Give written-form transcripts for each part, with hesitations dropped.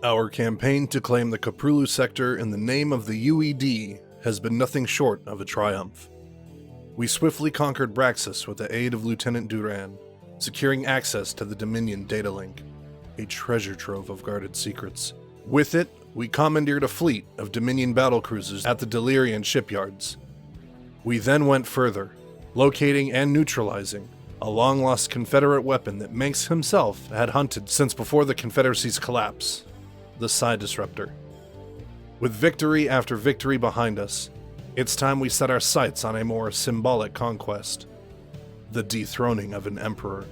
Our campaign to claim the Koprulu sector in the name of the UED has been nothing short of a triumph. We swiftly conquered Braxis with the aid of Lieutenant Duran, securing access to the Dominion data link, a treasure trove of guarded secrets. With it, we commandeered a fleet of Dominion battlecruisers at the Delirian shipyards. We then went further, locating and neutralizing a long-lost Confederate weapon that Mengsk himself had hunted since before the Confederacy's collapse, the Psi Disruptor. With victory after victory behind us, it's time we set our sights on a more symbolic conquest, the dethroning of an emperor.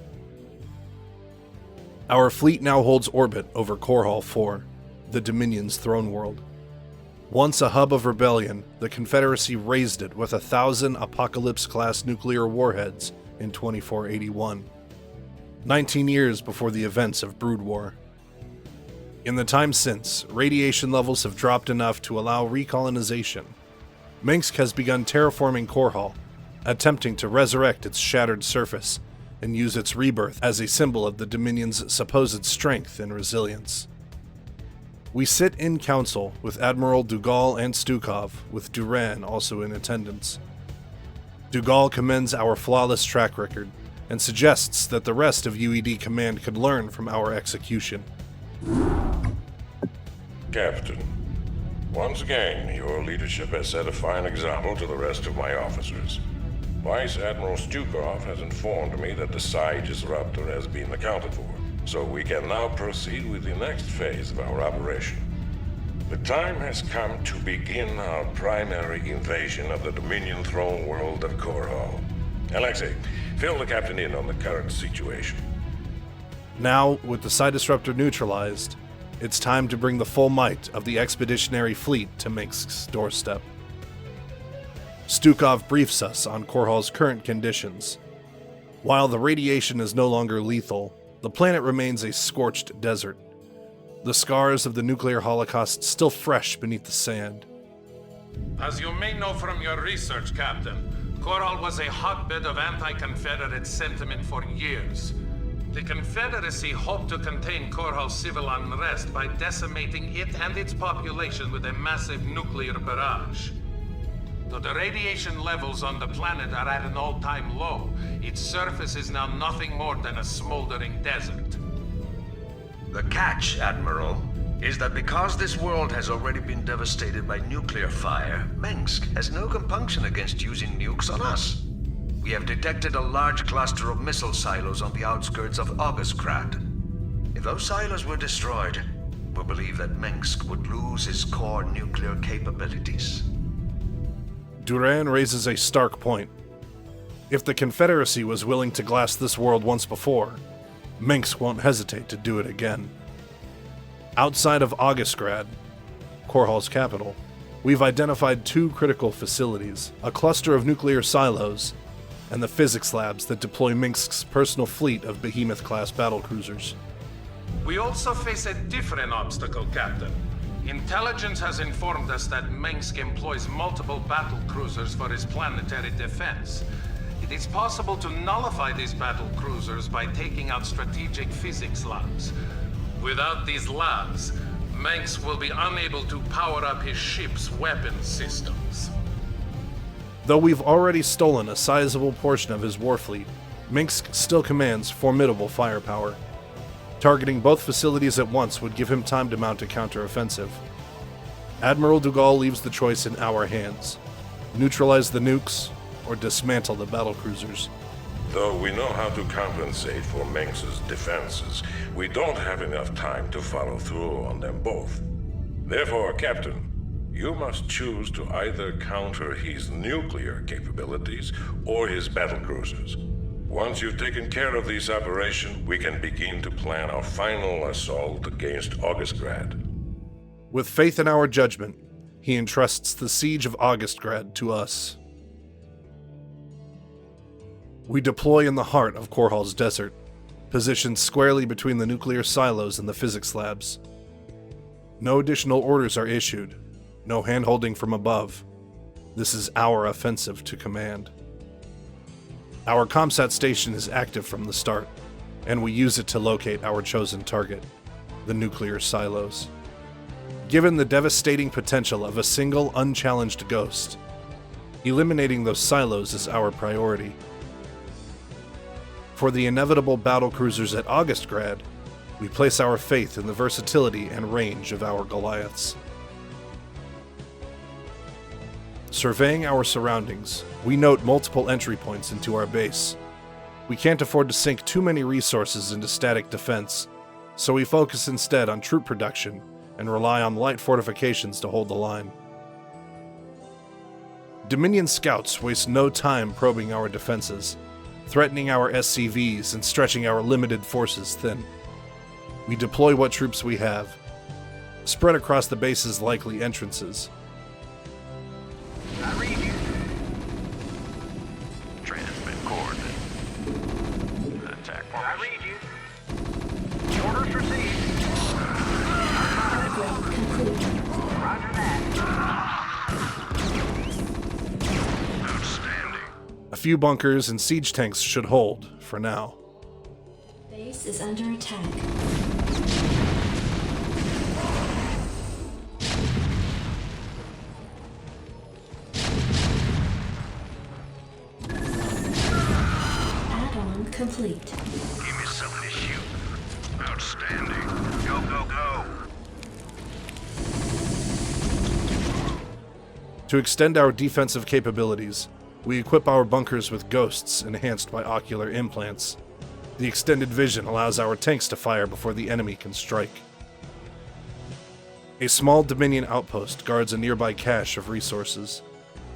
Our fleet now holds orbit over Korhal 4, the Dominion's throne world. Once a hub of rebellion, the Confederacy razed it with 1,000 Apocalypse-class nuclear warheads in 2481, 19 years before the events of Brood War. In the time since, radiation levels have dropped enough to allow recolonization. Mengsk has begun terraforming Korhal, attempting to resurrect its shattered surface and use its rebirth as a symbol of the Dominion's supposed strength and resilience. We sit in council with Admiral Dugal and Stukov, with Duran also in attendance. Dugal commends our flawless track record and suggests that the rest of UED Command could learn from our execution. Captain, once again, your leadership has set a fine example to the rest of my officers. Vice Admiral Stukov has informed me that the Psi Disruptor has been accounted for, so we can now proceed with the next phase of our operation. The time has come to begin our primary invasion of the Dominion throne world of Korhal. Alexei, fill the captain in on the current situation. Now, with the Psi Disruptor neutralized, it's time to bring the full might of the expeditionary fleet to Mengsk's doorstep. Stukov briefs us on Korhal's current conditions. While the radiation is no longer lethal, the planet remains a scorched desert, the scars of the nuclear holocaust still fresh beneath the sand. As you may know from your research, Captain, Korhal was a hotbed of anti-Confederate sentiment for years. The Confederacy hoped to contain Korhal's civil unrest by decimating it and its population with a massive nuclear barrage. Though the radiation levels on the planet are at an all-time low, its surface is now nothing more than a smoldering desert. The catch, Admiral, is that because this world has already been devastated by nuclear fire, Mengsk has no compunction against using nukes on us. We have detected a large cluster of missile silos on the outskirts of Augustgrad. If those silos were destroyed, we believe that Mengsk would lose its core nuclear capabilities. Duran raises a stark point. If the Confederacy was willing to glass this world once before, Mengsk won't hesitate to do it again. Outside of Augustgrad, Korhal's capital, we've identified two critical facilities, a cluster of nuclear silos, and the physics labs that deploy Mengsk's personal fleet of Behemoth-class battlecruisers. We also face a different obstacle, Captain. Intelligence has informed us that Mengsk employs multiple battlecruisers for his planetary defense. It is possible to nullify these battlecruisers by taking out strategic physics labs. Without these labs, Mengsk will be unable to power up his ship's weapon systems. Though we've already stolen a sizable portion of his warfleet, Mengsk still commands formidable firepower. Targeting both facilities at once would give him time to mount a counteroffensive. Admiral Dugal leaves the choice in our hands. Neutralize the nukes, or dismantle the battlecruisers. Though we know how to compensate for Mengsk's defenses, we don't have enough time to follow through on them both. Therefore, Captain, you must choose to either counter his nuclear capabilities or his battlecruisers. Once you've taken care of this operation, we can begin to plan our final assault against Augustgrad. With faith in our judgment, he entrusts the siege of Augustgrad to us. We deploy in the heart of Korhal's desert, positioned squarely between the nuclear silos and the physics labs. No additional orders are issued, no hand-holding from above. This is our offensive to command. Our ComSat station is active from the start, and we use it to locate our chosen target, the nuclear silos. given the devastating potential of a single unchallenged ghost. Eliminating those silos is our priority. For the inevitable battlecruisers at Augustgrad, we place our faith in the versatility and range of our Goliaths. Surveying our surroundings, we note multiple entry points into our base. We can't afford to sink too many resources into static defense, so we focus instead on troop production and rely on light fortifications to hold the line. Dominion scouts waste no time probing our defenses, threatening our SCVs and stretching our limited forces thin. We deploy what troops we have, spread across the base's likely entrances. I read you. Transmit coordinate. Attack formation. I read you. Orders received. Roger that. Outstanding. A few bunkers and siege tanks should hold, for now. Base is under attack. Add-on complete. Give me something to shoot. Outstanding. Go, go, go. To extend our defensive capabilities, we equip our bunkers with ghosts enhanced by ocular implants. The extended vision allows our tanks to fire before the enemy can strike. A small Dominion outpost guards a nearby cache of resources.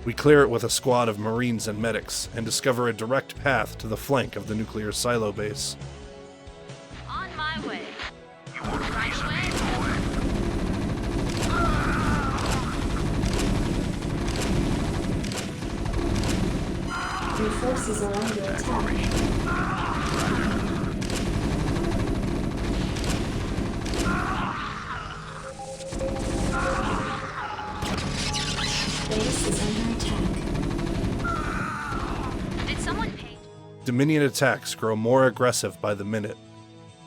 We clear it with a squad of Marines and medics and discover a direct path to the flank of the nuclear silo base. On my way. You want a Right piece of away. me, boy? Your forces are under attack. Base is under attack. Did someone paint? Dominion attacks grow more aggressive by the minute,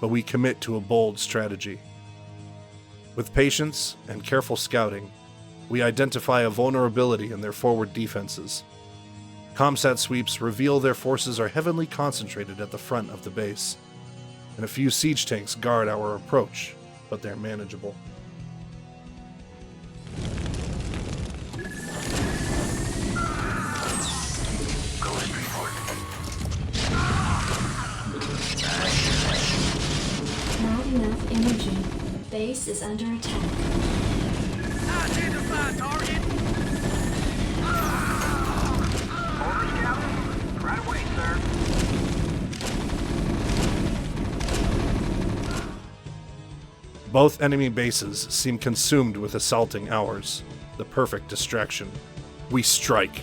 but we commit to a bold strategy. With patience and careful scouting, we identify a vulnerability in their forward defenses. Comsat sweeps reveal their forces are heavily concentrated at the front of the base, and a few siege tanks guard our approach, but they're manageable. Ghost report. Not enough energy. Base is under attack. Identify target. Orders, Captain. Right away, sir. Both enemy bases seem consumed with assaulting ours, the perfect distraction. We strike.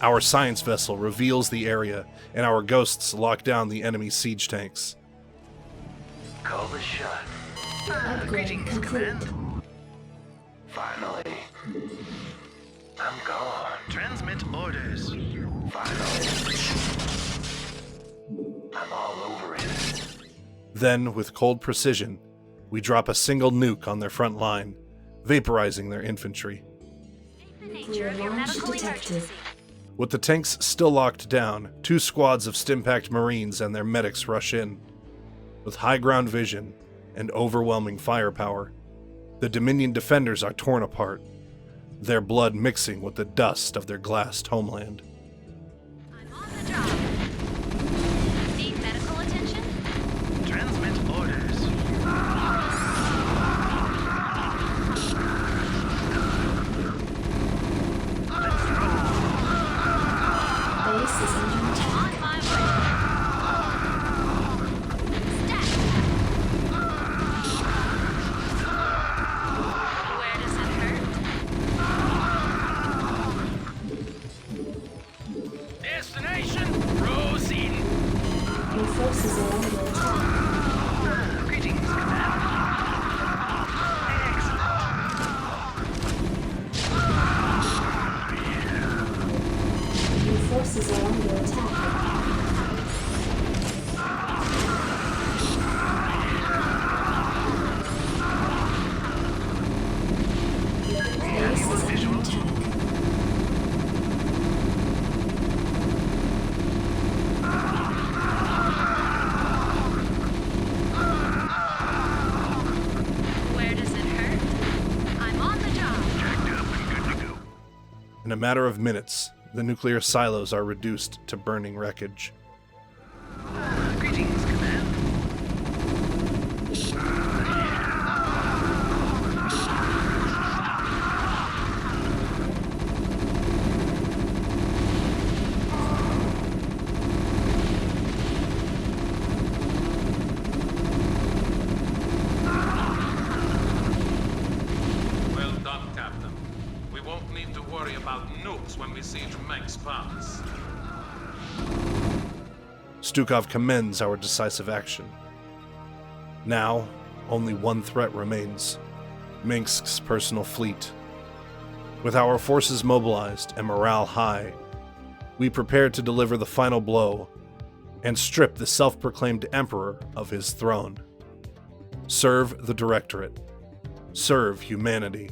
Our science vessel reveals the area, and our ghosts lock down the enemy siege tanks. Call the shot. Upgrade complete. Finally. I'm gone. Transmit orders. Finally. I'm all over it. Then, with cold precision, we drop a single nuke on their front line, vaporizing their infantry. The nature of your medical emergency. With the tanks still locked down, 2 squads of Stimpact Marines and their medics rush in. With high ground vision and overwhelming firepower, the Dominion defenders are torn apart, their blood mixing with the dust of their glassed homeland. I'm on the job. Need medical attention? Transmit orders. Base is under attack. On my way. Stat. Where does it hurt? In a matter of minutes, the nuclear silos are reduced to burning wreckage. Greetings, Command. Well done, Captain. We won't need to worry about nukes when we siege Mengsk Pass. Stukov commends our decisive action. Now, only one threat remains: Mengsk's personal fleet. With our forces mobilized and morale high, we prepare to deliver the final blow and strip the self-proclaimed emperor of his throne. Serve the Directorate. Serve humanity.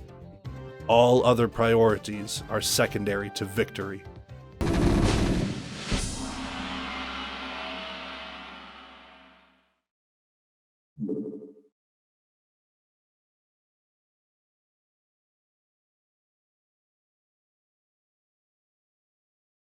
All other priorities are secondary to victory.